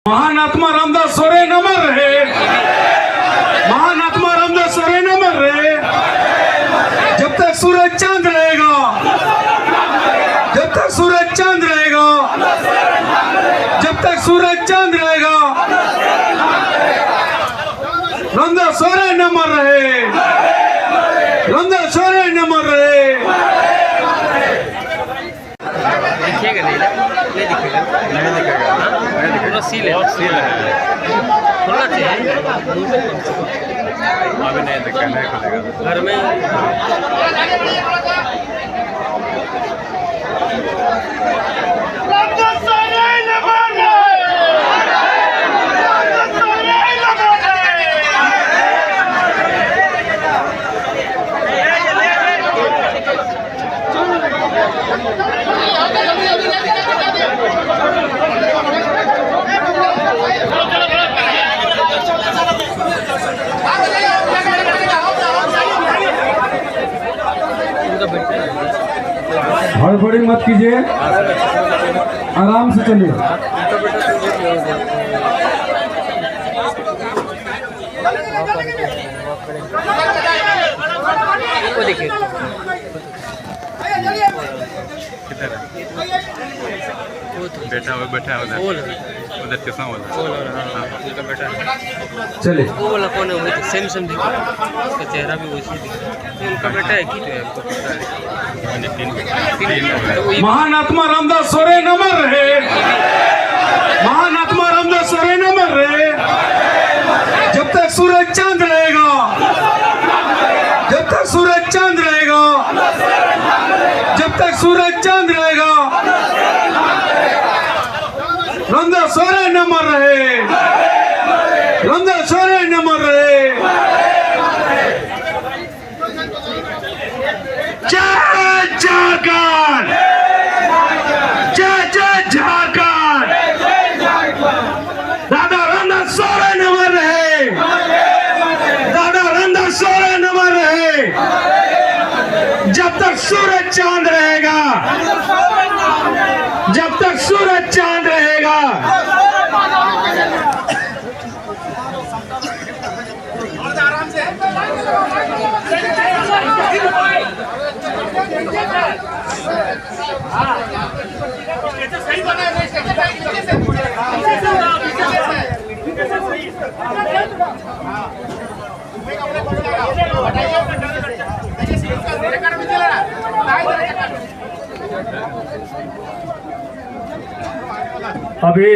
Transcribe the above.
महान आत्मा रामदास सोरेन अमर रहे, महान आत्मा रामदास सोरेन अमर रहे। जब तक सूरज चांद रहेगा, जब तक सूरज चांद रहेगा, जब तक सूरज चांद रहेगा, रामदास सोरेन अमर रहे, रामदास सोरेन अमर रहे। दिखेगा नहीं दिखेगा, नहीं दिखेगा, पूरा सील है, खुलना चाहिए। अभी नहीं दिखा, नहीं खुलेगा घर में। हड़बड़ी मत कीजिए, आराम से चलिए। बैठा हुआ उधर कितना बेटा चले वो वाला कौन है? वही तो सेम सेम दिखा, उसका चेहरा भी वैसे दिखा। उनका बेटा है कि जो है आपको पता है। महान आत्मा रामदास सोरेन अमर रहे, महान आत्मा रामदास सोरेन अमर रहे। जब तक सूरज चांद रहेगा, जब तक सूरज चांद रहेगा, जब तक सूरज चांद रहेगा, रामदास सोरेन अमर रहे, रामदास सोरेन अमर रहे। जय झारखंड, जय जय झारखंड। दादा रामदास सोरेन अमर रहे, दादा रामदास सोरेन अमर रहे। जब तक सूरज चांद रहेगा, जब तक सूरज चांद रहेगा। सही बना है। अभी